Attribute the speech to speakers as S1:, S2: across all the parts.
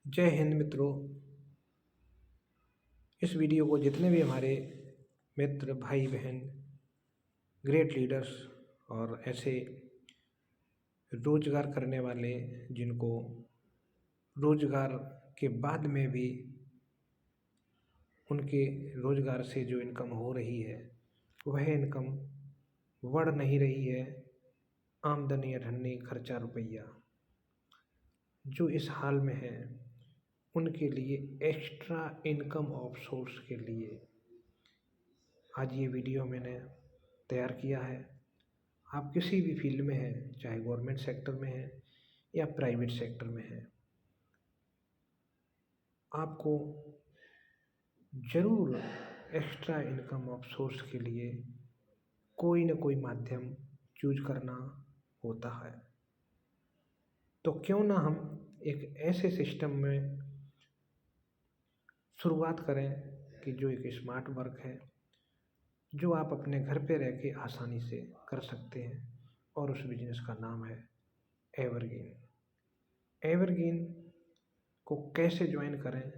S1: जय हिंद मित्रों। इस वीडियो को जितने भी हमारे मित्र भाई बहन ग्रेट लीडर्स और ऐसे रोजगार करने वाले जिनको रोजगार के बाद में भी उनके रोजगार से जो इनकम हो रही है वह इनकम बढ़ नहीं रही है, आमदनी अठन्नी खर्चा रुपया, जो इस हाल में है उनके लिए एक्स्ट्रा इनकम ऑफ सोर्स के लिए आज ये वीडियो मैंने तैयार किया है। आप किसी भी फील्ड में हैं, चाहे गवर्नमेंट सेक्टर में हैं या प्राइवेट सेक्टर में हैं, आपको ज़रूर एक्स्ट्रा इनकम ऑफ सोर्स के लिए कोई ना कोई माध्यम चूज करना होता है। तो क्यों ना हम एक ऐसे सिस्टम में शुरुआत करें कि जो एक स्मार्ट वर्क है, जो आप अपने घर पे रह के आसानी से कर सकते हैं, और उस बिजनेस का नाम है एवरग्रीन। एवरग्रीन को कैसे ज्वाइन करें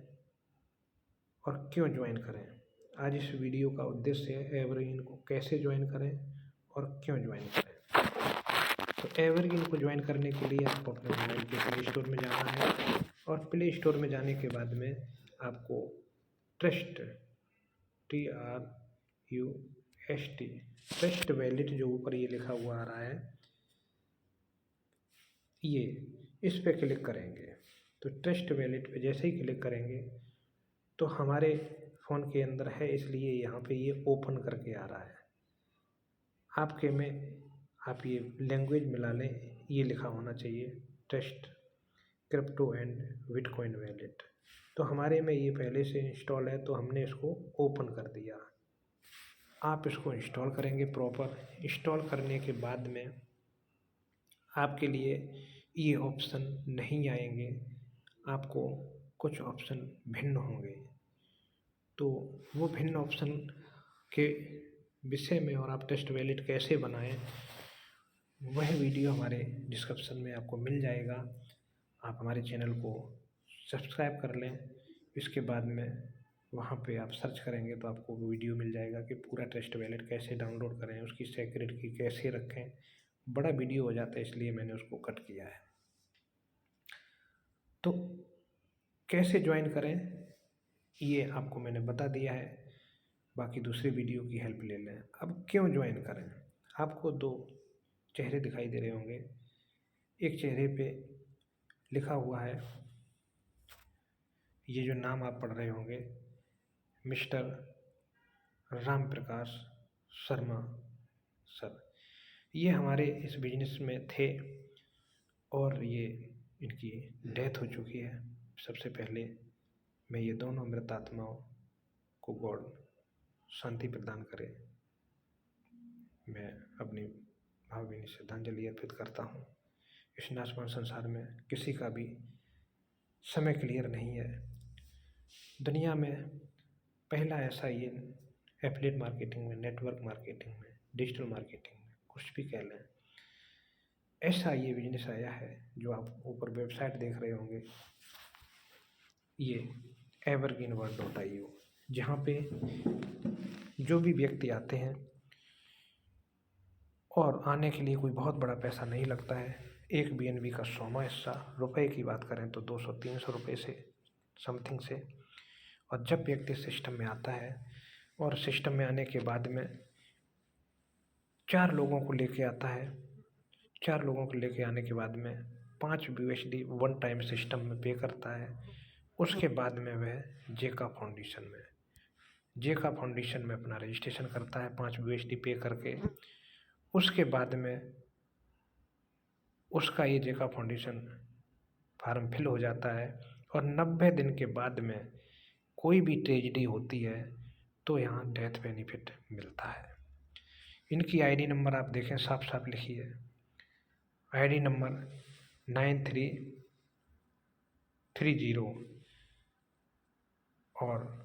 S1: और क्यों ज्वाइन करें, आज इस वीडियो का उद्देश्य है एवरग्रीन को कैसे ज्वाइन करें और क्यों ज्वाइन करें। तो एवरग्रीन को ज्वाइन करने के लिए आपको अपने मोबाइल के प्ले स्टोर में जाना है, और प्ले स्टोर में जाने के बाद में आपको ट्रस्ट ट्रस्ट वैलेट जो ऊपर ये लिखा हुआ आ रहा है, ये इस पे क्लिक करेंगे। तो ट्रस्ट वैलेट पे जैसे ही क्लिक करेंगे तो हमारे फ़ोन के अंदर है, इसलिए यहाँ पे ये ओपन करके आ रहा है। आपके में आप ये लैंग्वेज मिला लें, ये लिखा होना चाहिए trust crypto and bitcoin wallet. तो हमारे में ये पहले से इंस्टॉल है, तो हमने इसको ओपन कर दिया। आप इसको इंस्टॉल करेंगे। प्रॉपर इंस्टॉल करने के बाद में आपके लिए ये ऑप्शन नहीं आएंगे, आपको कुछ ऑप्शन भिन्न होंगे। तो वो भिन्न ऑप्शन के विषय में और आप टेस्ट वैलेट कैसे बनाएं, वह वीडियो हमारे डिस्क्रिप्शन में आपको मिल जाएगा। आप हमारे चैनल को सब्सक्राइब कर लें। इसके बाद में वहाँ पे आप सर्च करेंगे तो आपको वीडियो मिल जाएगा कि पूरा टेस्ट वैलेट कैसे डाउनलोड करें, उसकी सिक्योरिटी कैसे रखें। बड़ा वीडियो हो जाता है, इसलिए मैंने उसको कट किया है। तो कैसे ज्वाइन करें ये आपको मैंने बता दिया है, बाकी दूसरे वीडियो की हेल्प ले लें। अब क्यों ज्वाइन करें, आपको दो चेहरे दिखाई दे रहे होंगे। एक चेहरे पे लिखा हुआ है, ये जो नाम आप पढ़ रहे होंगे, मिस्टर राम प्रकाश शर्मा सर। ये हमारे इस बिजनेस में थे और ये इनकी डेथ हो चुकी है। सबसे पहले मैं ये दोनों मृत आत्माओं को गॉड शांति प्रदान करे, मैं अपनी भावभीनी श्रद्धांजलि अर्पित करता हूँ। इस नाशवान संसार में किसी का भी समय क्लियर नहीं है। दुनिया में पहला ऐसा ये एफिलिएट मार्केटिंग में, नेटवर्क मार्केटिंग में, डिजिटल मार्केटिंग में, कुछ भी कह लें, ऐसा ये बिजनेस आया है जो आप ऊपर वेबसाइट देख रहे होंगे, ये evergreenworld.io, जहाँ पे जो भी व्यक्ति आते हैं, और आने के लिए कोई बहुत बड़ा पैसा नहीं लगता है। एक BNB का 100वां हिस्सा, रुपए की बात करें तो 200-300 रुपये से समथिंग से। और जब व्यक्ति सिस्टम में आता है, और सिस्टम में आने के बाद में 4 लोगों को लेके आता है, 4 लोगों को लेके आने के बाद में 5 USD वन टाइम सिस्टम में पे करता है। उसके बाद में वह जेका फाउंडेशन में अपना रजिस्ट्रेशन करता है 5 USD पे करके। उसके बाद में उसका ये जेका फाउंडेशन फार्म फिल हो जाता है, और 90 दिन के बाद में कोई भी ट्रेजिडी होती है तो यहाँ डेथ बेनिफिट मिलता है। इनकी आईडी नंबर आप देखें, साफ साफ लिखी है, आईडी नंबर 9330, और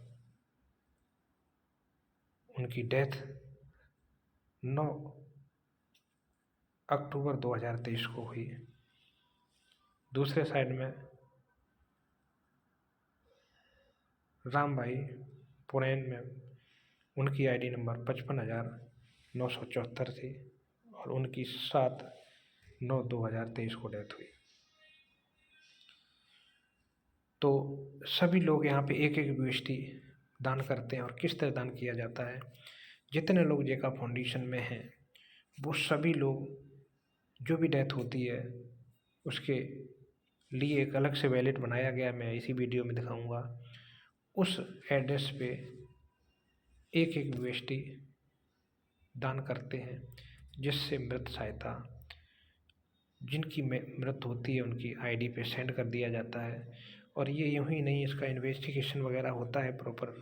S1: उनकी डेथ 9 अक्टूबर 2023 को हुई। दूसरे साइड में राम भाई पुरैन में उनकी आईडी नंबर 55,974 थी और उनकी 7/9/2023 को डेथ हुई। तो सभी लोग यहाँ पे एक एक USD दान करते हैं। और किस तरह दान किया जाता है, जितने लोग जेका फाउंडेशन में हैं वो सभी लोग जो भी डेथ होती है उसके लिए एक अलग से वैलेट बनाया गया, मैं इसी वीडियो में दिखाऊंगा। उस एड्रेस पे एक एक USD दान करते हैं, जिससे मृत सहायता जिनकी मृत्यु होती है उनकी आईडी पे सेंड कर दिया जाता है। और ये यूँ ही नहीं, इसका इन्वेस्टिगेशन वगैरह होता है, प्रॉपर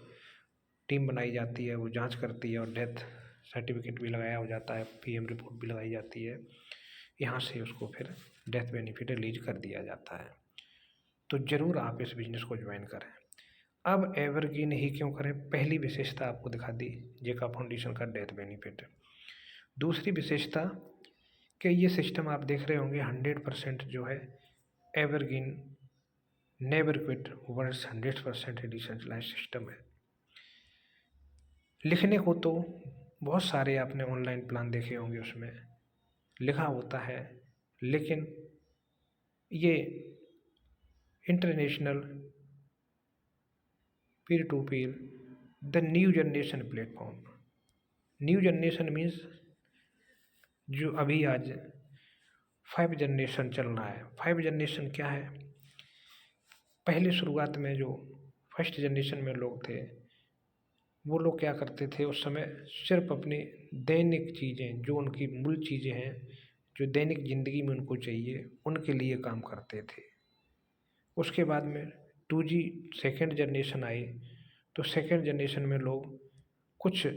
S1: टीम बनाई जाती है, वो जांच करती है और डेथ सर्टिफिकेट भी लगाया हो जाता है, PM रिपोर्ट भी लगाई जाती है। यहाँ से उसको फिर डेथ बेनिफिट रिलीज कर दिया जाता है। तो ज़रूर आप इस बिज़नेस को ज्वाइन करें। अब एवरग्रीन ही क्यों करें, पहली विशेषता आपको दिखा दी जेका फाउंडेशन का डेथ बेनिफिट। दूसरी विशेषता कि ये सिस्टम आप देख रहे होंगे 100% जो है evergreen never quit words 100% decentralized system है। लिखने को तो बहुत सारे आपने ऑनलाइन प्लान देखे होंगे, उसमें लिखा होता है, लेकिन ये international Pir to Pir the new generation platform. New generation means जो अभी आज 5 जनरेशन चल रहा है। 5 जनरेशन क्या है, पहले शुरुआत में जो फर्स्ट जनरेशन में लोग थे वो लोग क्या करते थे उस समय, सिर्फ अपनी दैनिक चीज़ें जो उनकी मूल चीज़ें हैं जो दैनिक ज़िंदगी में उनको चाहिए उनके लिए काम करते थे। उसके बाद में 2G सेकेंड जनरेशन आई, तो सेकेंड जनरेशन में लोग कुछ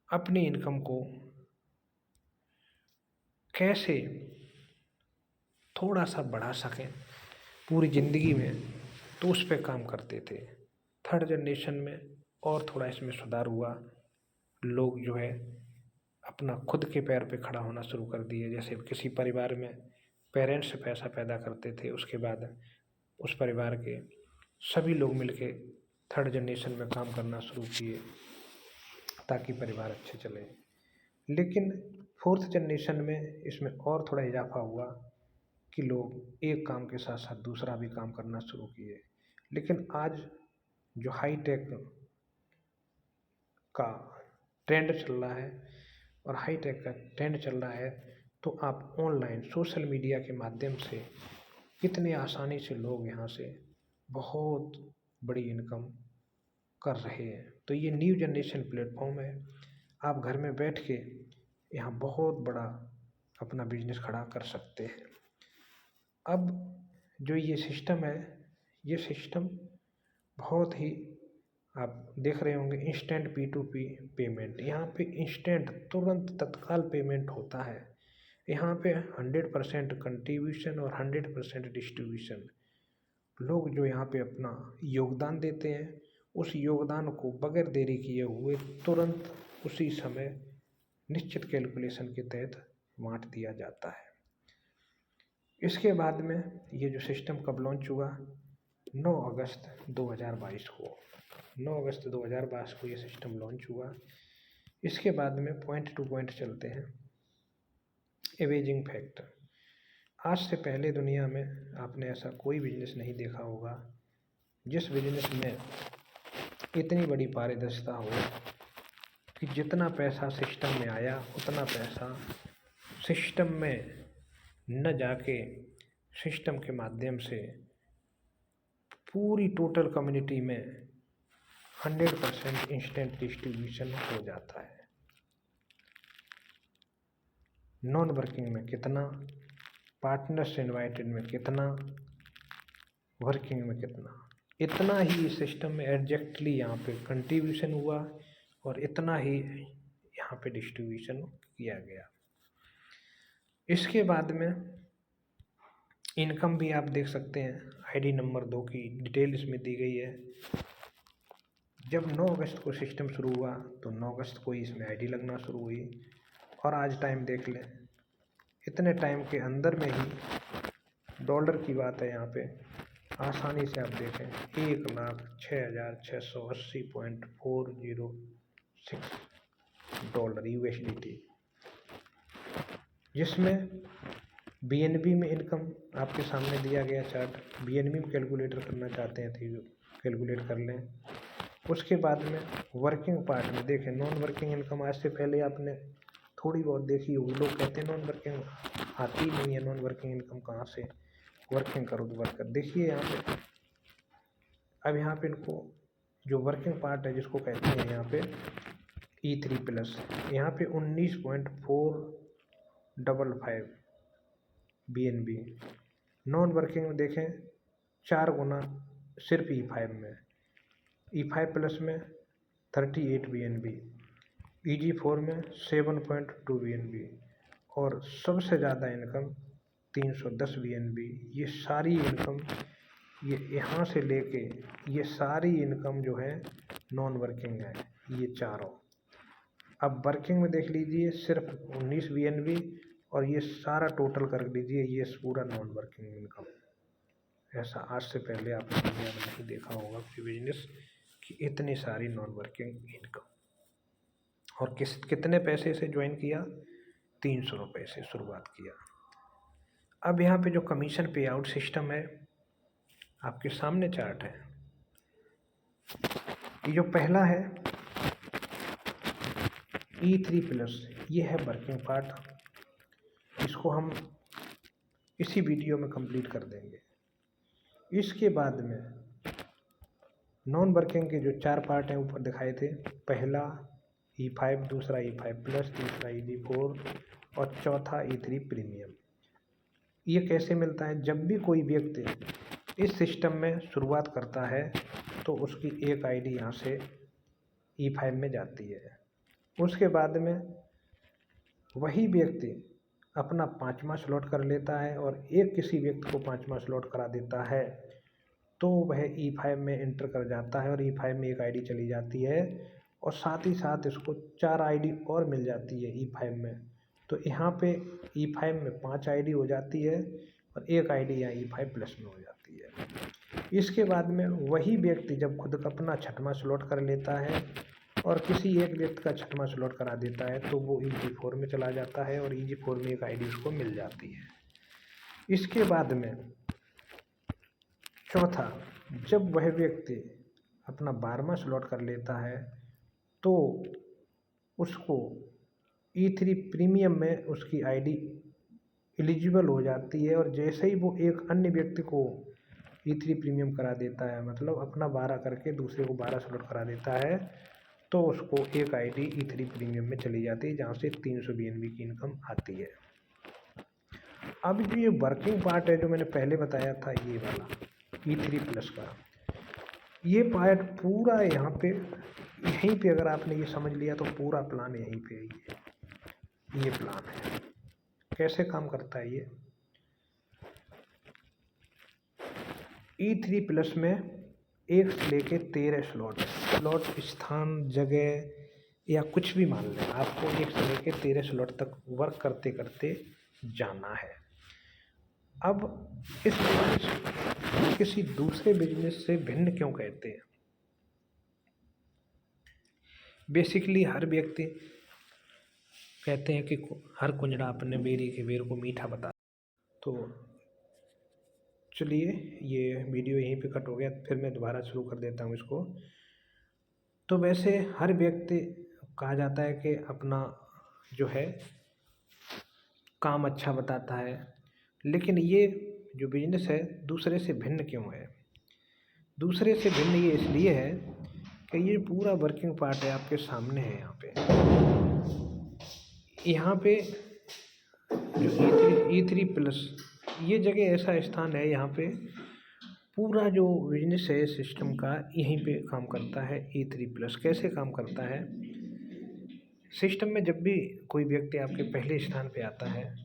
S1: अपनी इनकम को कैसे थोड़ा सा बढ़ा सकें पूरी ज़िंदगी में, तो उस पर काम करते थे। थर्ड जनरेशन में और थोड़ा इसमें सुधार हुआ, लोग जो है अपना खुद के पैर पे खड़ा होना शुरू कर दिए। जैसे किसी परिवार में पेरेंट्स पैसा पैदा करते थे, उसके बाद उस परिवार के सभी लोग मिलके थर्ड जनरेशन में काम करना शुरू किए ताकि परिवार अच्छे चले। लेकिन फोर्थ जनरेशन में इसमें और थोड़ा इजाफा हुआ कि लोग एक काम के साथ साथ दूसरा भी काम करना शुरू किए। लेकिन आज जो हाई टेक का ट्रेंड चल रहा है और हाई टेक का ट्रेंड चल रहा है, तो आप ऑनलाइन सोशल मीडिया के माध्यम से कितने आसानी से लोग यहाँ से बहुत बड़ी इनकम कर रहे हैं। तो ये न्यू जनरेशन प्लेटफॉर्म है, आप घर में बैठ के यहाँ बहुत बड़ा अपना बिजनेस खड़ा कर सकते हैं। अब जो ये सिस्टम है, ये सिस्टम बहुत ही आप देख रहे होंगे इंस्टेंट P2P पेमेंट। यहाँ पे इंस्टेंट तुरंत तत्काल पेमेंट होता है। यहाँ पे 100% कंट्रीब्यूशन और 100% डिस्ट्रीब्यूशन। लोग जो यहाँ पे अपना योगदान देते हैं, उस योगदान को बगैर देरी किए हुए तुरंत उसी समय निश्चित कैलकुलेशन के तहत बांट दिया जाता है। इसके बाद में ये जो सिस्टम कब लॉन्च हुआ, 9 अगस्त 2022 को। 9 अगस्त 2022 को ये सिस्टम लॉन्च हुआ। इसके बाद में पॉइंट टू पॉइंट चलते हैं। एवेजिंग फैक्टर, आज से पहले दुनिया में आपने ऐसा कोई बिजनेस नहीं देखा होगा जिस बिजनेस में इतनी बड़ी पारदर्शिता हो कि जितना पैसा सिस्टम में आया उतना पैसा सिस्टम में न जाके सिस्टम के माध्यम से पूरी टोटल कम्युनिटी में 100% इंस्टेंट डिस्ट्रीब्यूशन हो जाता है। नॉन वर्किंग में कितना, पार्टनर्स इनवाइटेड में कितना, वर्किंग में कितना, इतना ही इस सिस्टम में एग्जैक्टली यहाँ पे कंट्रीब्यूशन हुआ और इतना ही यहाँ पे डिस्ट्रीब्यूशन किया गया। इसके बाद में इनकम भी आप देख सकते हैं, आईडी नंबर 2 की डिटेल इसमें दी गई है। जब 9 अगस्त को सिस्टम शुरू हुआ तो 9 अगस्त को ही इसमें आईडी लगना शुरू हुई और आज टाइम देख लें, इतने टाइम के अंदर में ही डॉलर की बात है यहाँ पे, आसानी से आप देखें 1,06,80.406 डॉलर USDT, जिसमें BNB में इनकम आपके सामने दिया गया चार्ट। BNB में कैलकुलेटर करना चाहते हैं तो कैलकुलेट कर लें। उसके बाद में वर्किंग पार्ट में देखें नॉन वर्किंग इनकम। आज से पहले आपने थोड़ी बहुत देखी होगी, लोग कहते हैं नॉन वर्किंग आती नहीं है, नॉन वर्किंग इनकम कहाँ से, वर्किंग करो तो वर्क कर। देखिए यहाँ पे, अब यहाँ पे इनको जो वर्किंग पार्ट है जिसको कहते हैं यहाँ पे E3+, यहाँ पे 19.455 BNB। नॉन वर्किंग में देखें 4 गुना सिर्फ E5 में, E5+ में 38 BNB, EG4 में 7.2 BNB और सबसे ज़्यादा इनकम 310 BNB। ये सारी इनकम, ये यहाँ से लेके ये सारी इनकम जो है नॉन वर्किंग है, ये चारों। अब वर्किंग में देख लीजिए सिर्फ 19 BNB और ये सारा टोटल कर लीजिए, ये पूरा नॉन वर्किंग इनकम। ऐसा आज से पहले आपने दुनिया में नहीं देखा होगा कोई बिजनेस कि इतनी सारी नॉन वर्किंग इनकम। और कितने पैसे से ज्वाइन किया, 300 रुपये से शुरुआत किया। अब यहाँ पे जो कमीशन पे आउट सिस्टम है आपके सामने चार्ट है। ये जो पहला है E3+, ये है वर्किंग पार्ट, इसको हम इसी वीडियो में कंप्लीट कर देंगे। इसके बाद में नॉन वर्किंग के जो 4 पार्ट हैं ऊपर दिखाए थे, पहला E5, दूसरा E5+, तीसरा EG4 और चौथा E3 प्रीमियम। ये कैसे मिलता है, जब भी कोई व्यक्ति इस सिस्टम में शुरुआत करता है तो उसकी एक आईडी यहाँ से E5 में जाती है। उसके बाद में वही व्यक्ति अपना 5वां स्लॉट कर लेता है और एक किसी व्यक्ति को 5वां स्लॉट करा देता है तो वह E5 में एंटर कर जाता है और E5 में एक आईडी चली जाती है और साथ ही साथ इसको 4 आईडी और मिल जाती है E5 में। तो यहाँ पे E5 में 5 आईडी हो जाती है और एक आईडी यहाँ E5+ में हो जाती है। इसके बाद में वही व्यक्ति जब खुद का अपना 6वां स्लॉट कर लेता है और किसी एक व्यक्ति का 6वां स्लॉट करा देता है तो वो EG4 में चला जाता है और EG4 में एक आईडी उसको मिल जाती है। इसके बाद में चौथा, जब वह व्यक्ति अपना 12वां स्लॉट कर लेता है तो उसको E3 प्रीमियम में उसकी आईडी एलिजिबल हो जाती है और जैसे ही वो एक अन्य व्यक्ति को E3 प्रीमियम करा देता है, मतलब अपना 12 करके दूसरे को 12 स्लॉट करा देता है, तो उसको एक आईडी E3 प्रीमियम में चली जाती है जहाँ से 300 BNB की इनकम आती है। अब जो ये वर्किंग पार्ट है जो मैंने पहले बताया था, ये वाला E3+ का, ये पार्ट पूरा यहाँ पे, यहीं पे अगर आपने ये समझ लिया तो पूरा प्लान यहीं पे ये प्लान है। कैसे काम करता है ये, E3+ में 1 से लेके 13 स्लॉट स्थान जगह या कुछ भी मान लें, आपको 1 से लेके 13 स्लॉट तक वर्क करते करते जाना है। अब इस बिजनेस किसी दूसरे बिजनेस से भिन्न क्यों कहते हैं, बेसिकली हर व्यक्ति कहते हैं कि हर कुंजड़ा अपने बेरी के बेर को मीठा बता। तो चलिए ये वीडियो यहीं पे कट हो गया, फिर मैं दोबारा शुरू कर देता हूँ इसको। तो वैसे हर व्यक्ति कहा जाता है कि अपना जो है काम अच्छा बताता है, लेकिन ये जो बिजनेस है दूसरे से भिन्न क्यों है। दूसरे से भिन्न ये इसलिए है कि ये पूरा वर्किंग पार्ट है आपके सामने है। यहाँ पे जो E3+ ये जगह ऐसा स्थान है, यहाँ पे पूरा जो बिजनेस है सिस्टम का यहीं पे काम करता है। E3+ कैसे काम करता है, सिस्टम में जब भी कोई व्यक्ति आपके पहले स्थान पे आता है,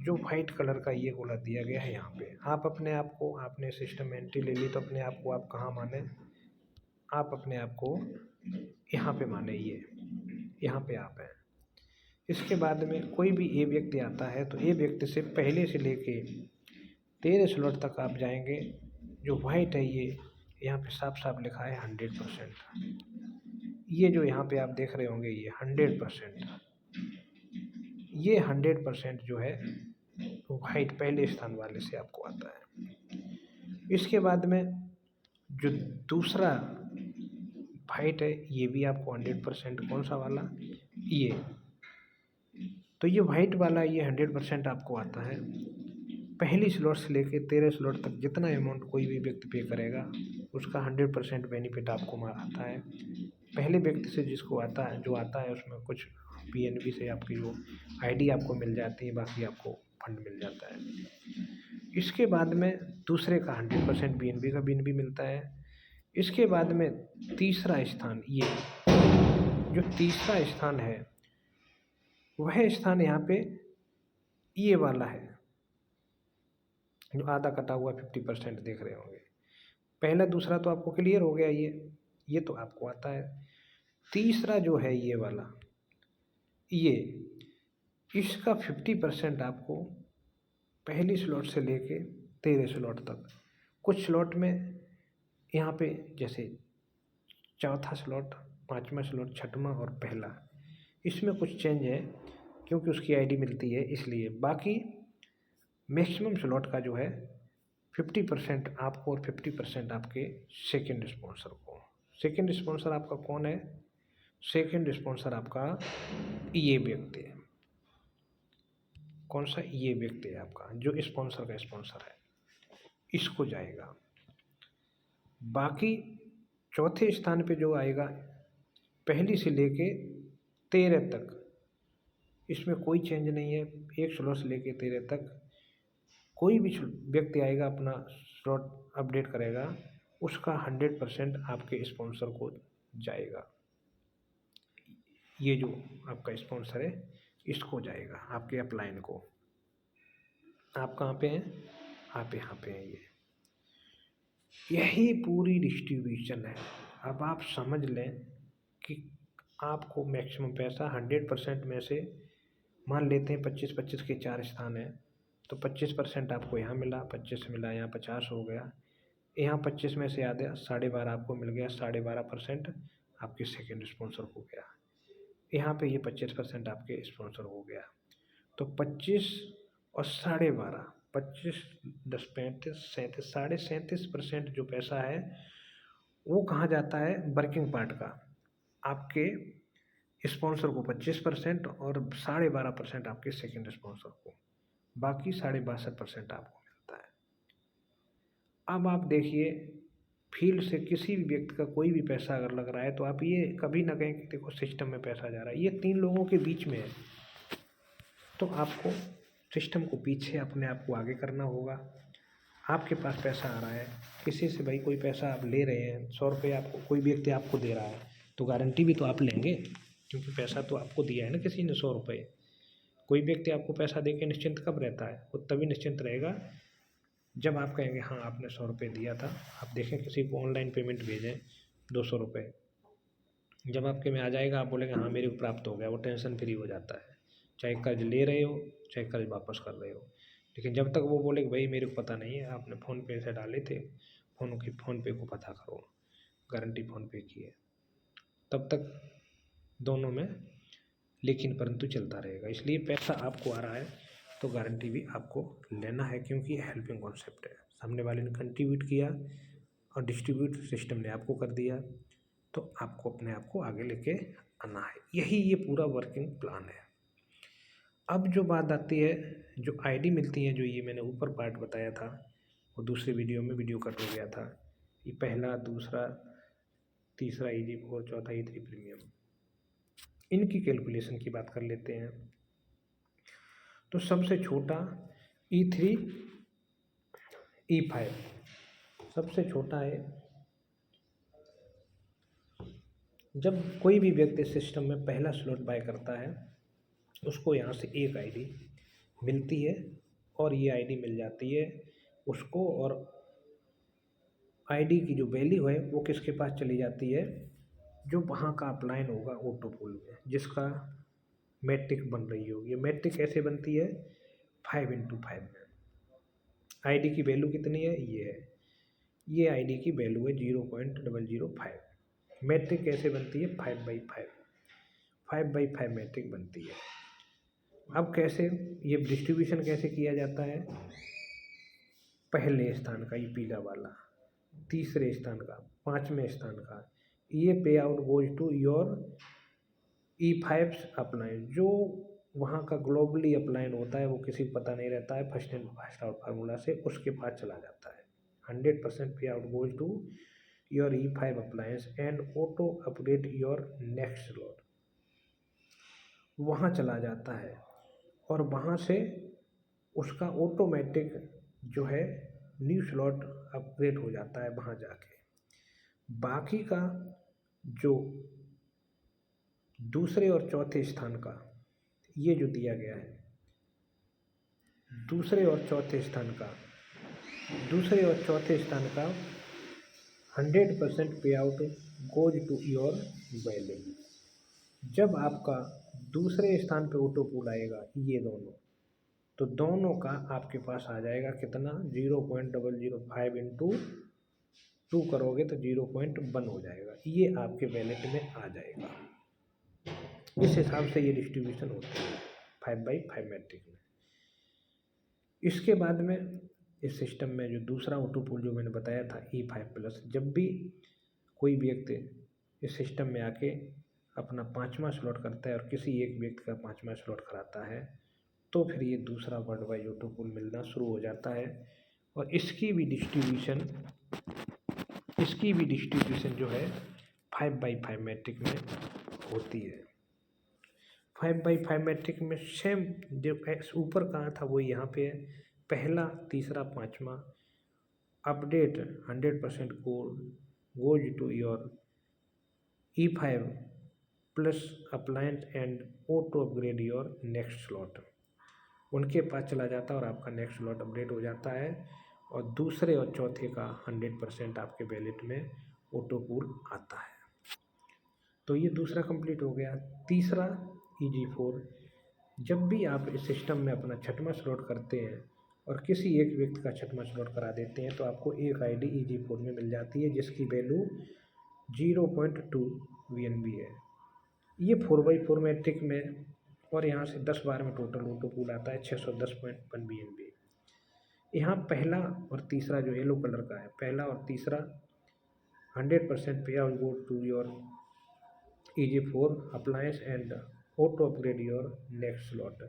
S1: जो वाइट कलर का ये गोला दिया गया है यहाँ पे, आप अपने आप को, आपने सिस्टम में एंट्री ले ली तो अपने आप को आप कहाँ माने, आप अपने आप को यहाँ पे माने, ये यहाँ पे आप हैं। इसके बाद में कोई भी ए व्यक्ति आता है तो ए व्यक्ति से पहले से लेके 13 स्लॉट तक आप जाएंगे, जो वाइट है ये यहाँ पे साफ साफ लिखा है 100%। ये जो यहाँ पे आप देख रहे होंगे ये 100%, ये 100% जो है वाइट पहले स्थान वाले से आपको आता है। इसके बाद में जो दूसरा वाइट है ये भी आपको 100%, कौन सा वाला, ये, तो ये वाइट वाला ये 100% आपको आता है। पहली स्लॉट से लेके 13 स्लॉट तक जितना अमाउंट कोई भी व्यक्ति पे करेगा उसका 100% बेनिफिट आपको आता है। पहले व्यक्ति से जिसको आता है, जो आता है उसमें कुछ पीएनबी से आपकी जो आईडी आपको मिल जाती है, बाकी आपको फंड मिल जाता है। इसके बाद में दूसरे का 100% बीएनबी का बीएनबी मिलता है। इसके बाद में तीसरा स्थान, ये जो तीसरा स्थान है वह स्थान यहाँ पे ये वाला है जो आधा कटा हुआ 50% देख रहे होंगे। पहला दूसरा तो आपको क्लियर हो गया, ये तो आपको आता है। तीसरा जो है ये वाला, ये इसका 50% आपको पहली स्लॉट से लेके 13 स्लॉट तक, कुछ स्लॉट में यहाँ पे जैसे चौथा स्लॉट, पाँचवा स्लॉट, छठवां और पहला, इसमें कुछ चेंज है क्योंकि उसकी आईडी मिलती है इसलिए। बाकी मैक्सिमम स्लॉट का जो है 50% आपको और 50% आपके सेकंड स्पॉन्सर को। सेकंड स्पॉन्सर आपका कौन है, सेकंड स्पॉन्सर आपका ये व्यक्ति है। कौन सा, ये व्यक्ति है आपका जो स्पॉन्सर का स्पॉन्सर है, इसको जाएगा। बाकी चौथे स्थान पे जो आएगा पहली से लेके 13 तक, इसमें कोई चेंज नहीं है। एक स्लॉट से लेके 13 तक कोई भी व्यक्ति आएगा अपना स्लॉट अपडेट करेगा, उसका 100% आपके स्पॉन्सर को जाएगा। ये जो आपका स्पॉन्सर है इसको जाएगा, आपके अपलाइन को। आप कहाँ पे हैं, आप यहाँ पे हैं। यही पूरी डिस्ट्रीब्यूशन है। अब आप समझ लें कि आपको मैक्सिमम पैसा 100% में से, मान लेते हैं 25-25 के 4 स्थान हैं, तो 25% आपको यहाँ मिला, 25 मिला, यहाँ 50 हो गया, यहाँ 25 में से आधा 12.5 आपको मिल गया, 12.5% आपके सेकंड स्पॉन्सर हो गया। यहाँ पे ये 25% आपके स्पॉन्सर हो गया। तो 25 और 12.5, 25 10 35 37, 37.5% जो पैसा है वो कहाँ जाता है, वर्किंग पार्ट का। आपके स्पॉन्सर को 25% और 12.5% आपके सेकंड स्पॉन्सर को, बाकी 62.5% आपको मिलता है। अब आप देखिए, फील्ड से किसी भी व्यक्ति का कोई भी पैसा अगर लग रहा है तो आप ये कभी ना कहें कि देखो सिस्टम में पैसा जा रहा है, ये 3 लोगों के बीच में है। तो आपको सिस्टम को पीछे अपने आप को आगे करना होगा। आपके पास पैसा आ रहा है, किसी से भाई कोई पैसा आप ले रहे हैं, 100 रुपये आपको कोई व्यक्ति आपको दे रहा है, तो गारंटी भी तो आप लेंगे, क्योंकि पैसा तो आपको दिया है ना किसी ने 100 रुपये। कोई व्यक्ति आपको पैसा दे के निश्चिंत कब रहता है, वो तभी निश्चिंत रहेगा जब आप कहेंगे हाँ आपने 100 रुपये दिया था। आप देखें किसी को ऑनलाइन पेमेंट भेजें 200 रुपये, जब आपके में आ जाएगा आप बोलेंगे हाँ मेरे को प्राप्त हो गया, वो टेंशन फ्री हो जाता है। चाहे कर्ज ले रहे हो चाहे कर्ज वापस कर रहे हो, लेकिन जब तक वो बोले कि भाई मेरे को पता नहीं है, आपने फ़ोन पे से डाले थे, फ़ोन पे को पता करो, गारंटी फ़ोन पे की है, तब तक दोनों में लेकिन परंतु चलता रहेगा। इसलिए पैसा आपको आ रहा है तो गारंटी भी आपको लेना है, क्योंकि हेल्पिंग कॉन्सेप्ट है। सामने वाले ने कंट्रीब्यूट किया और डिस्ट्रीब्यूट सिस्टम ने आपको कर दिया, तो आपको अपने आप को आगे लेके आना है। यही ये पूरा वर्किंग प्लान है। अब जो बात आती है, जो आईडी मिलती है, जो ये मैंने ऊपर पार्ट बताया था वो दूसरे वीडियो में वीडियो कट हो गया था। ये पहला, दूसरा, तीसरा ईजी 4, चौथा E3 प्रीमियम, इनकी कैलकुलेशन की बात कर लेते हैं। तो सबसे छोटा E3 E5 सबसे छोटा है। जब कोई भी व्यक्ति सिस्टम में पहला स्लॉट बाय करता है उसको यहाँ से एक आईडी मिलती है, और ये आईडी मिल जाती है उसको, और आईडी की जो वैल्यू है वो किसके पास चली जाती है, जो वहाँ का अपलाइन होगा ऑटो पूल में, जिसका मैट्रिक बन रही होगी। ये मैट्रिक कैसे बनती है, 5x5 में। आईडी की वैल्यू कितनी है, ये है। ये आईडी की वैल्यू है 0.005। मैट्रिक कैसे बनती है? 5/5, 5/5 मैट्रिक बनती है। अब कैसे ये डिस्ट्रीब्यूशन कैसे किया जाता है? पहले स्थान का, ये पीला वाला, तीसरे स्थान का, पाँचवें स्थान का, ये pay out goes to your E5 upline. जो वहाँ का ग्लोबली अपलाइन होता है वो किसी को पता नहीं रहता है, first in first out formula से उसके पास चला जाता है। 100% pay out goes to your E5 appliance and auto update your next slot, वहाँ चला जाता है और वहाँ से उसका ऑटोमेटिक जो है न्यू स्लॉट अपग्रेड हो जाता है वहाँ जाके। बाकी का जो दूसरे और चौथे स्थान का ये जो दिया गया है, दूसरे और चौथे स्थान का 100% pay out goes to your value. जब आपका दूसरे स्थान पे ऑटो पूल आएगा ये दोनों, तो दोनों का आपके पास आ जाएगा कितना? 0.005 इंटू 2 करोगे तो 0.1 हो जाएगा, ये आपके वैलेट में आ जाएगा। इस हिसाब से ये डिस्ट्रीब्यूशन होती है 5/5 मैट्रिक में। इसके बाद में इस सिस्टम में जो दूसरा ऑटो पूल जो मैंने बताया था E5+, जब भी कोई व्यक्ति इस सिस्टम में आके अपना 5वां स्लॉट करता है और किसी एक व्यक्ति का 5वां स्लॉट कराता है, तो फिर ये दूसरा वर्ल्ड वाइड ऑटो पूल मिलना शुरू हो जाता है। और इसकी भी डिस्ट्रीब्यूशन जो है 5/5 मैट्रिक में होती है। 5/5 मैट्रिक में सेम जो ऊपर कहा था वो यहाँ पे है, पहला, तीसरा, पाँचवा update 100% goes to your E5+ appliance and auto upgrade your next slot, उनके पास चला जाता है और आपका नेक्स्ट स्लॉट अपडेट हो जाता है। और दूसरे और चौथे का 100% आपके वैलेट में ऑटो पूल आता है। तो ये दूसरा कंप्लीट हो गया। तीसरा EG4, जब भी आप इस सिस्टम में अपना 6वां स्लॉट करते हैं और किसी एक व्यक्ति का 6वां स्लॉट करा देते हैं, तो आपको एक आईडी EG4 में मिल जाती है जिसकी वैल्यू 0.2 VNB है। ये 4/4 मैट्रिक में, और यहाँ से 10 बार में टोटल ऑटो पूल आता है 610.1 VNB। यहाँ पहला और तीसरा जो येलो कलर का है, पहला और तीसरा 100% pay out go to your EG4 appliance and auto upgrade your next slot,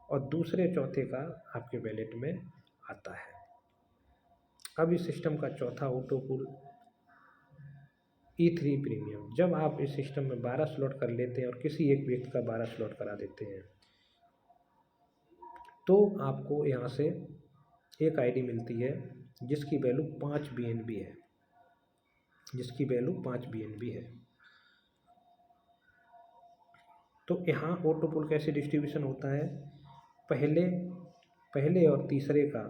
S1: और दूसरे चौथे का आपके वैलेट में आता है। अब इस सिस्टम का चौथा ऑटो पूल E3 प्रीमियम, जब आप इस सिस्टम में 12 स्लॉट कर लेते हैं और किसी एक व्यक्ति का 12 स्लॉट करा देते हैं, तो आपको यहाँ से एक आईडी मिलती है जिसकी वैल्यू 5 BNB है, जिसकी वैल्यू 5 BNB है। तो यहाँ ऑटो पूल कैसे डिस्ट्रीब्यूशन होता है? पहले और तीसरे का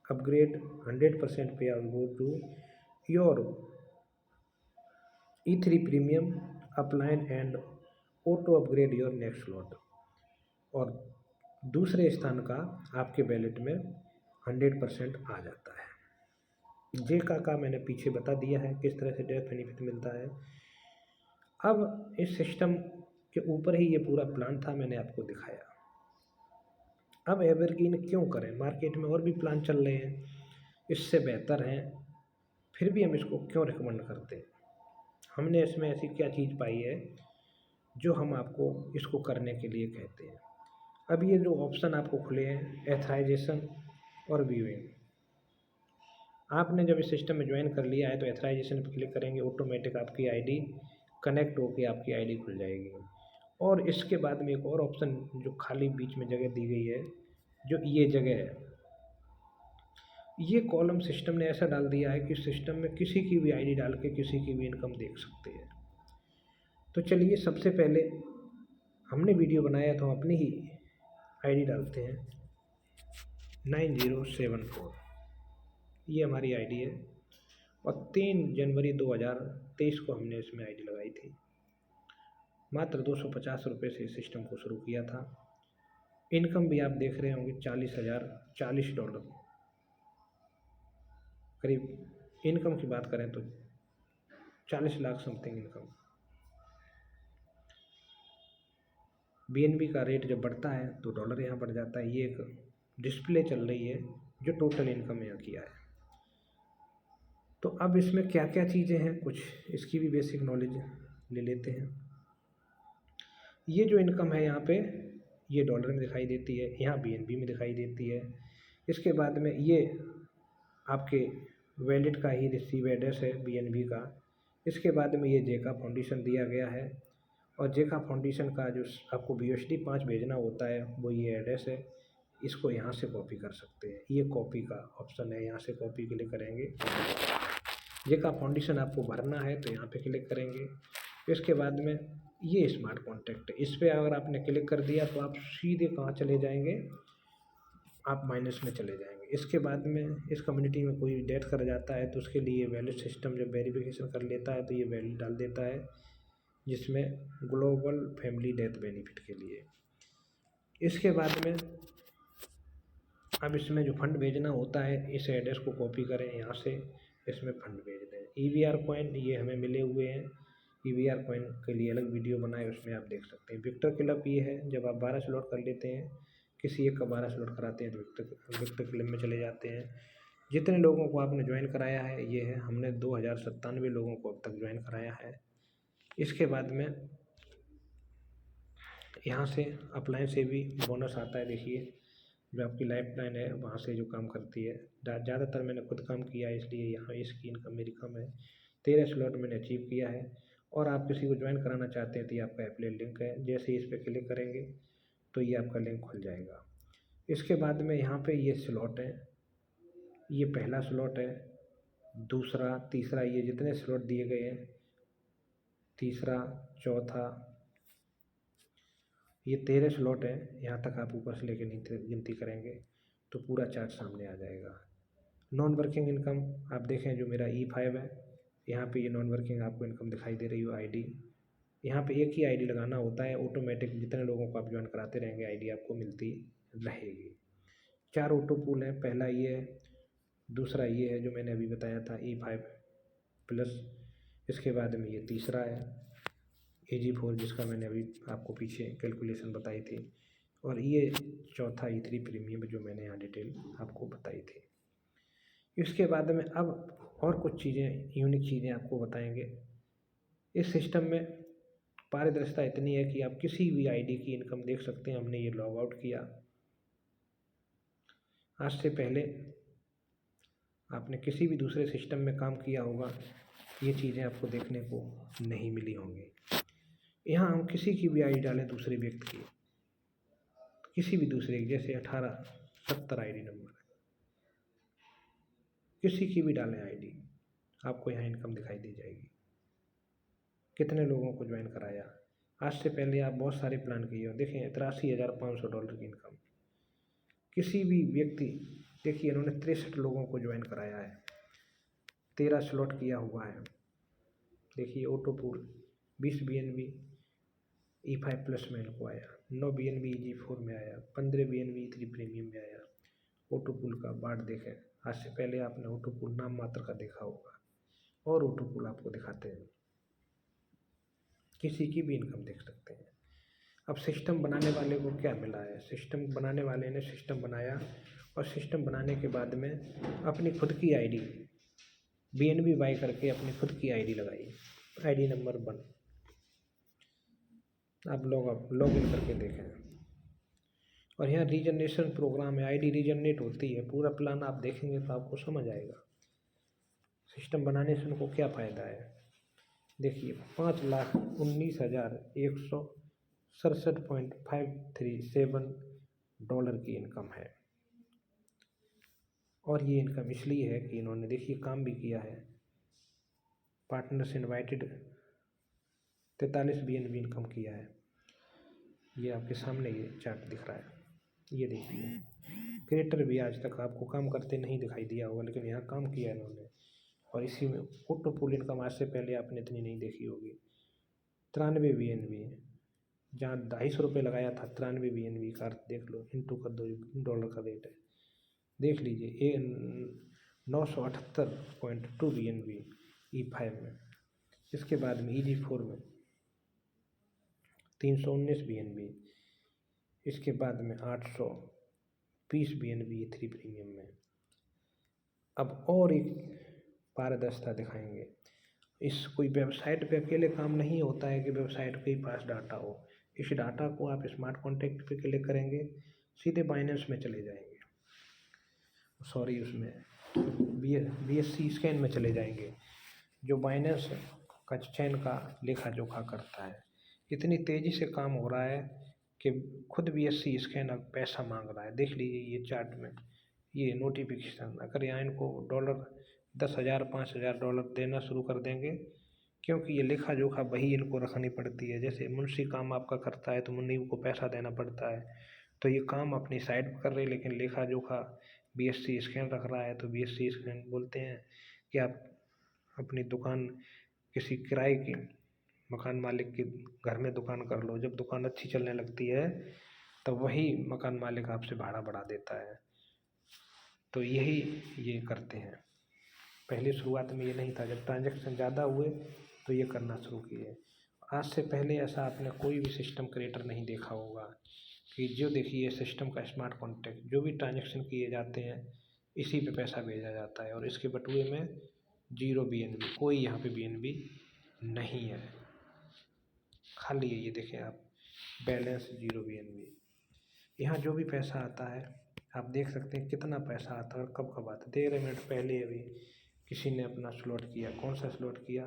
S1: upgrade 100% pay out go to your E3 premium upline and auto upgrade your next slot, और दूसरे स्थान का आपके वैलेट में 100% आ जाता है। जे का मैंने पीछे बता दिया है किस तरह से डेथ बेनिफिट मिलता है। अब इस सिस्टम के ऊपर ही ये पूरा प्लान था, मैंने आपको दिखाया। अब एवरग्रीन क्यों करें? मार्केट में और भी प्लान चल रहे हैं, इससे बेहतर हैं, फिर भी हम इसको क्यों रिकमेंड करते हैं? हमने इसमें ऐसी क्या चीज़ पाई है जो हम आपको इसको करने के लिए कहते हैं। अब ये जो ऑप्शन आपको खुले हैं, एथराइजेशन और व्यूइंग, आपने जब इस सिस्टम में ज्वाइन कर लिया है तो एथराइजेशन पर क्लिक करेंगे, ऑटोमेटिक आपकी आईडी कनेक्ट होकर आपकी आईडी खुल जाएगी। और इसके बाद में एक और ऑप्शन जो खाली बीच में जगह दी गई है, जो ये जगह है, ये कॉलम सिस्टम ने ऐसा डाल दिया है कि सिस्टम में किसी की भी आईडी डाल के किसी की भी इनकम देख सकते हैं। तो चलिए सबसे पहले हमने वीडियो बनाया तो हम अपनी ही आईडी डालते हैं 9074, ये हमारी आईडी है, और 3 जनवरी 2023 को हमने इसमें आईडी लगाई थी। मात्र 250 रुपये से इस सिस्टम को शुरू किया था। इनकम भी आप देख रहे होंगे $40,040, करीब इनकम की बात करें तो 40 लाख समथिंग इनकम। बीएनबी का रेट जब बढ़ता है तो डॉलर यहाँ बढ़ जाता है। ये एक डिस्प्ले चल रही है जो टोटल इनकम यहाँ किया है। तो अब इसमें क्या क्या चीज़ें हैं, कुछ इसकी भी बेसिक नॉलेज ले लेते हैं। ये जो इनकम है यहाँ पे ये डॉलर में दिखाई देती है, यहाँ बीएनबी में दिखाई देती है। इसके बाद में ये आपके वैलेट का ही रिसीव एड्रेस है बीएनबी का। इसके बाद में ये जेका फाउंडेशन दिया गया है और जेका फाउंडेशन का जो आपको BUSD 5 भेजना होता है वो ये एड्रेस है। इसको यहाँ से कॉपी कर सकते हैं, ये कॉपी का ऑप्शन है, यहाँ से कॉपी क्लिक करेंगे। जेका फाउंडेशन आपको भरना है तो यहाँ पे क्लिक करेंगे। इसके बाद में ये स्मार्ट कॉन्ट्रैक्ट है, इस पर अगर आपने क्लिक कर दिया तो आप सीधे कहाँ चले जाएंगे, आप माइनस में चले जाएंगे। इसके बाद में इस कम्युनिटी में कोई डेथ कर जाता है तो उसके लिए वैल्यू सिस्टम जब वेरिफिकेशन कर लेता है तो ये वैल्यू डाल देता है, जिसमें ग्लोबल फैमिली डेथ बेनिफिट के लिए। इसके बाद में अब इसमें जो फंड भेजना होता है इस एड्रेस को कॉपी करें, यहाँ से इसमें फंड भेज दें। EVR कॉइन ये हमें मिले हुए हैं, EVR कॉइन के लिए अलग वीडियो बनाए, उसमें आप देख सकते हैं। विक्टर क्लब ये है, जब आप 12 स्लॉट कर लेते हैं, किसी एक का 12 स्लॉट कराते हैं तो विक्टर क्लब में चले जाते हैं। जितने लोगों को आपने ज्वाइन कराया है ये है, हमने 2097 लोगों को अब तक ज्वाइन कराया है। इसके बाद में यहाँ से अपलाइन से भी बोनस आता है, देखिए जो आपकी लाइफ लाइन है वहाँ से जो काम करती है। ज़्यादातर मैंने खुद काम किया है इसलिए यहाँ इसकी इनकम मेरी कम है। 13 स्लॉट मैंने अचीव किया है। और आप किसी को ज्वाइन कराना चाहते हैं तो ये आपका एफिलिएट लिंक है, जैसे ही इस पर क्लिक करेंगे तो ये आपका लिंक खुल जाएगा। इसके बाद में यहाँ पे ये स्लॉट है, ये पहला स्लॉट है, दूसरा, तीसरा, ये जितने स्लॉट दिए गए हैं, तीसरा, चौथा, ये 13 स्लॉट है। यहाँ तक आप ऊपर से लेके नीचे गिनती करेंगे तो पूरा चार्ट सामने आ जाएगा। नॉन वर्किंग इनकम आप देखें जो मेरा E5 है, यहाँ पे ये नॉन वर्किंग आपको इनकम दिखाई दे रही हो। ID यहाँ पे एक ही ID लगाना होता है, ऑटोमेटिक जितने लोगों को आप ज्वाइन कराते रहेंगे ID आपको मिलती रहेगी। 4 ऑटो पूल है, पहला ये है, दूसरा ये है जो मैंने अभी बताया था E5 प्लस। इसके बाद में ये तीसरा है AG4 जिसका मैंने अभी आपको पीछे कैलकुलेशन बताई थी, और ये चौथा E3 प्रीमियम जो मैंने यहाँ डिटेल आपको बताई थी। इसके बाद में अब और कुछ चीज़ें, यूनिक चीज़ें आपको बताएंगे। इस सिस्टम में पारदर्शिता इतनी है कि आप किसी भी ID की इनकम देख सकते हैं। हमने ये लॉग आउट किया, आज से पहले आपने किसी भी दूसरे सिस्टम में काम किया होगा, ये चीज़ें आपको देखने को नहीं मिली होंगी। यहाँ हम किसी की भी ID डालें, दूसरे व्यक्ति की, किसी भी दूसरे की, जैसे 1870 ID नंबर, किसी की भी डालें ID, आपको यहाँ इनकम दिखाई दी जाएगी। कितने लोगों को ज्वाइन कराया, आज से पहले आप बहुत सारे प्लान किए हो, देखें $83,500 की इनकम। किसी भी व्यक्ति, देखिए इन्होंने 63 लोगों को ज्वाइन कराया है, 13 स्लॉट किया हुआ है। देखिए auto pool 20 BNB E5 plus में इनको आया, 9 BNB EG4 में आया, 15 BNB E3 प्रीमियम में आया। ऑटो पूल का बार्ट देखें, आज से पहले आपने ऑटो पूल नाम मात्र का देखा होगा, और ऑटो पूल आपको दिखाते हैं, किसी की भी इनकम देख सकते हैं। अब सिस्टम बनाने वाले को क्या मिला है, सिस्टम बनाने वाले ने सिस्टम बनाया और सिस्टम बनाने के बाद में अपनी खुद की ID BNB बाई करके अपनी खुद की ID लगाई, ID नंबर 1। आप लॉग इन करके देखें, और यहाँ रीजनरेशन प्रोग्राम है, ID रीजनरेट होती है। पूरा प्लान आप देखेंगे तो आपको समझ आएगा सिस्टम बनाने से उनको क्या फ़ायदा है। देखिए $5,19,167.537 की इनकम है, और ये इनकम इसलिए है कि इन्होंने देखिए काम भी किया है। पार्टनर्स इनवाइटेड 43 BNB इनकम किया है, ये आपके सामने ये चार्ट दिख रहा है। ये देखिए क्रिएटर भी आज तक आपको काम करते नहीं दिखाई दिया होगा, लेकिन यहाँ काम किया इन्होंने। और इसी में ऑटो पूल इनकम आज से पहले आपने इतनी नहीं देखी होगी। 93 BNB, जहाँ $250 लगाया था, 93 BNB का अर्थ देख लो, इंटू कर दो, $1 का रेट है, देख लीजिए। 978.2 BNB E5 में। इसके बाद में EG4 में 319 BNB। इसके बाद में 820 BNB E3 प्रीमियम में। अब और एक पारदर्शिता दिखाएंगे। इस कोई वेबसाइट पे अकेले काम नहीं होता है कि वेबसाइट के पास डाटा हो। इस डाटा को आप स्मार्ट कॉन्ट्रैक्ट पे क्लिक करेंगे, सीधे बाइनेंस में चले जाएंगे, सॉरी उसमें BSC स्कैन में चले जाएंगे, जो बाइनेंस का चैन का लेखा जोखा करता है। इतनी तेज़ी से काम हो रहा है कि खुद BSC स्कैन अब पैसा मांग रहा है। देख लीजिए ये चार्ट में ये नोटिफिकेशन, अगर यहाँ इनको डॉलर 10,000 5,000 डॉलर देना शुरू कर देंगे, क्योंकि ये लेखा जोखा वही इनको रखनी पड़ती है। जैसे मुंशी काम आपका करता है तो मुन्नी को पैसा देना पड़ता है, तो ये काम अपनी साइड पर कर रहे, लेकिन लेखा जोखा BSC स्कैन रख रहा है। तो BSC स्कैन बोलते हैं कि आप अपनी दुकान किसी किराए की मकान मालिक के घर में दुकान कर लो, जब दुकान अच्छी चलने लगती है तब वही मकान मालिक आपसे भाड़ा बढ़ा देता है। तो यही ये करते हैं। पहले शुरुआत में ये नहीं था, जब ट्रांजैक्शन ज़्यादा हुए तो ये करना शुरू किए। आज से पहले ऐसा आपने कोई भी सिस्टम क्रिएटर नहीं देखा होगा कि जो देखिए सिस्टम का स्मार्ट कॉन्ट्रैक्ट, जो भी ट्रांजैक्शन किए जाते हैं इसी पे पैसा भेजा जाता है, और इसके बटुए में 0 BNB, कोई यहाँ पे BNB नहीं है, खाली है। ये देखें आप, बैलेंस 0 BNB। यहाँ जो भी पैसा आता है आप देख सकते हैं कितना पैसा आता है और कब कब आता है। 13 मिनट पहले अभी किसी ने अपना स्लॉट किया, कौन सा स्लॉट किया,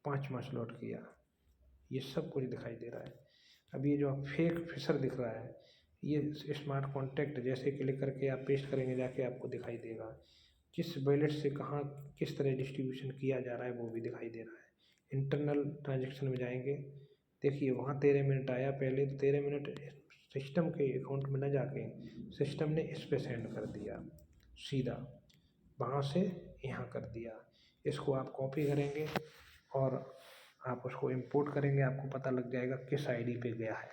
S1: 5वां स्लॉट किया, ये सब कुछ दिखाई दे रहा है। अब ये जो फेक फिशर दिख रहा है, ये स्मार्ट कॉन्ट्रैक्ट जैसे क्लिक करके आप पेस्ट करेंगे जाके आपको दिखाई देगा, किस वॉलेट से कहाँ किस तरह डिस्ट्रीब्यूशन किया जा रहा है वो भी दिखाई दे रहा है। इंटरनल ट्रांजेक्शन में जाएंगे, देखिए वहाँ 13 मिनट आया पहले, तो 13 मिनट सिस्टम के अकाउंट में न जाके सिस्टम ने इस पे सेंड कर दिया, सीधा वहाँ से यहाँ कर दिया। इसको आप कॉपी करेंगे और आप उसको इंपोर्ट करेंगे, आपको पता लग जाएगा किस आईडी पे गया है।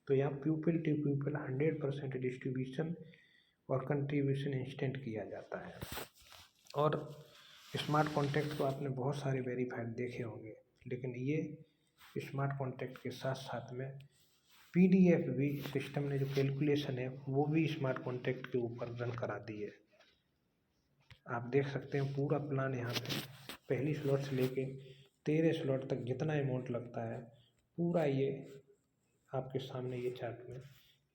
S1: तो यहाँ पीपल टू पीपल 100% डिस्ट्रीब्यूशन और कंट्रीब्यूशन इंस्टेंट किया जाता है। और स्मार्ट कॉन्ट्रैक्ट तो आपने बहुत सारे वेरीफाइड देखे होंगे, लेकिन ये स्मार्ट कॉन्ट्रैक्ट के साथ साथ में PDF भी सिस्टम ने जो कैलकुलेशन है वो भी स्मार्ट कॉन्ट्रैक्ट के ऊपर रन करा दी है। आप देख सकते हैं पूरा प्लान यहाँ पे पहली स्लॉट से लेके 13 स्लॉट तक जितना अमाउंट लगता है पूरा ये आपके सामने ये चार्ट में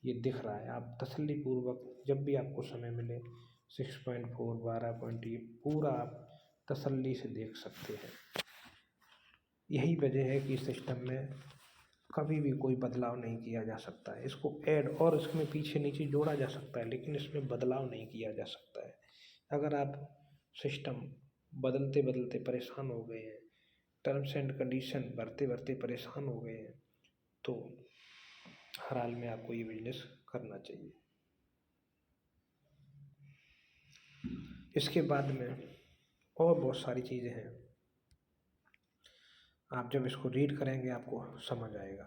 S1: ये दिख रहा है। आप तसल्ली पूर्वक जब भी आपको समय मिले 6.4 12 पॉइंट ये पूरा आप तसल्ली से देख सकते हैं। यही वजह है कि सिस्टम में कभी भी कोई बदलाव नहीं किया जा सकता है। इसको ऐड और इसमें पीछे नीचे जोड़ा जा सकता है, लेकिन इसमें बदलाव नहीं किया जा सकता है। अगर आप सिस्टम बदलते बदलते परेशान हो गए हैं, टर्म्स एंड कंडीशन भरते भरते परेशान हो गए हैं, तो हर हाल में आपको ये बिजनेस करना चाहिए। इसके बाद में और बहुत सारी चीज़ें हैं, आप जब इसको रीड करेंगे आपको समझ आएगा।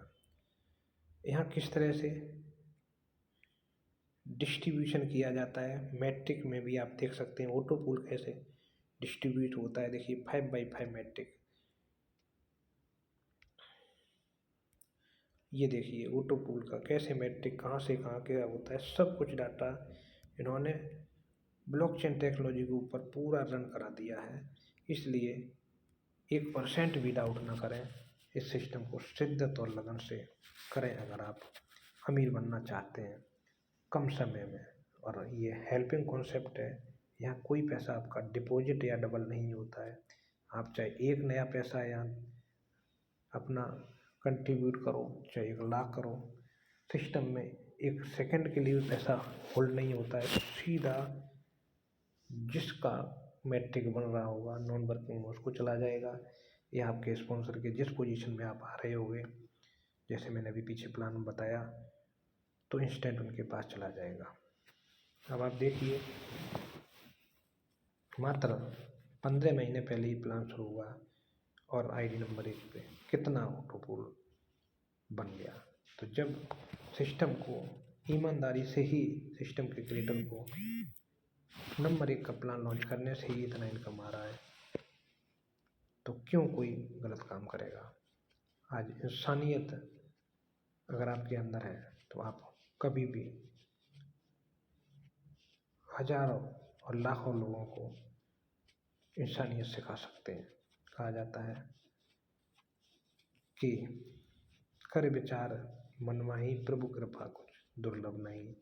S1: यहाँ किस तरह से डिस्ट्रीब्यूशन किया जाता है, मैट्रिक में भी आप देख सकते हैं ऑटो पूल कैसे डिस्ट्रीब्यूट होता है। देखिए 5x5 मैट्रिक, ये देखिए ऑटो पूल का कैसे मैट्रिक कहाँ से कहाँ क्या होता है, सब कुछ डाटा इन्होंने ब्लॉकचेन टेक्नोलॉजी के ऊपर पूरा रन करा दिया है। इसलिए 1% भी डाउट ना करें, इस सिस्टम को शिद्दत और लगन से करें अगर आप अमीर बनना चाहते हैं कम समय में। और ये हेल्पिंग कॉन्सेप्ट है, यहाँ कोई पैसा आपका डिपॉजिट या डबल नहीं होता है। आप चाहे एक नया पैसा यहाँ अपना कंट्रीब्यूट करो, चाहे 1 लाख करो, सिस्टम में 1 सेकंड के लिए भी पैसा होल्ड नहीं होता है। सीधा जिसका मैट्रिक बन रहा होगा नॉन वर्किंग में उसको चला जाएगा, या आपके स्पॉन्सर के जिस पोजीशन में आप आ रहे होंगे, जैसे मैंने अभी पीछे प्लान में बताया, तो इंस्टेंट उनके पास चला जाएगा। अब आप देखिए मात्र 15 महीने पहले ही प्लान शुरू हुआ और ID नंबर 1 पे कितना ऑटो पूल बन गया। तो जब सिस्टम को ईमानदारी से ही सिस्टम के क्रिएटर को नंबर 1 का प्लान लॉन्च करने से ही इतना इनकम आ रहा है, तो क्यों कोई गलत काम करेगा। आज इंसानियत अगर आपके अंदर है तो आप कभी भी हजारों और लाखों लोगों को इंसानियत सिखा सकते हैं। कहा जाता है कि कर विचार मन माही प्रभु कृपा कुछ दुर्लभ नहीं,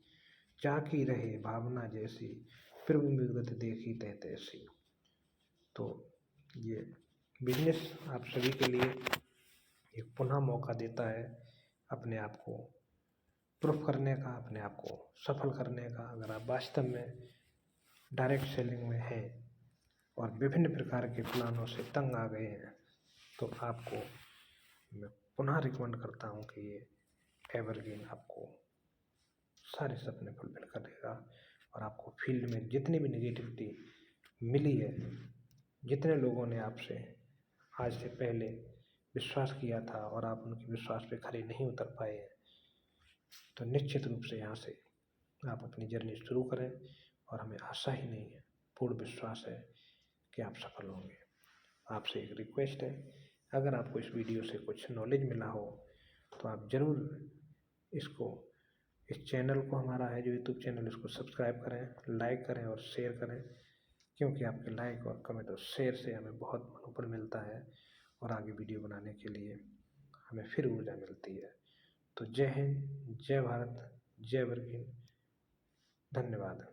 S1: चाकी रहे भावना जैसी प्रभु विगत देखी तह तैसी। तो ये बिजनेस आप सभी के लिए एक पुनः मौका देता है अपने आप को प्रूफ करने का, अपने आप को सफल करने का। अगर आप वास्तव में डायरेक्ट सेलिंग में हैं और विभिन्न प्रकार के प्लानों से तंग आ गए हैं, तो आपको मैं पुनः रिकमेंड करता हूँ कि ये एवरग्रीन आपको सारे सपने फुलफिल करेगा। और आपको फील्ड में जितनी भी नेगेटिविटी मिली है, जितने लोगों ने आपसे आज से पहले विश्वास किया था और आप उनके विश्वास पे खरे नहीं उतर पाए हैं, तो निश्चित रूप से यहाँ से आप अपनी जर्नी शुरू करें। और हमें आशा ही नहीं है, पूर्ण विश्वास है कि आप सफल होंगे। आपसे एक रिक्वेस्ट है, अगर आपको इस वीडियो से कुछ नॉलेज मिला हो तो आप ज़रूर इस चैनल को, हमारा है जो यूट्यूब चैनल, इसको सब्सक्राइब करें, लाइक करें और शेयर करें, क्योंकि आपके लाइक और कमेंट और शेयर से हमें बहुत मनोबल मिलता है और आगे वीडियो बनाने के लिए हमें फिर ऊर्जा मिलती है। तो जय हिंद, जय भारत, जय एवरग्रीन, धन्यवाद।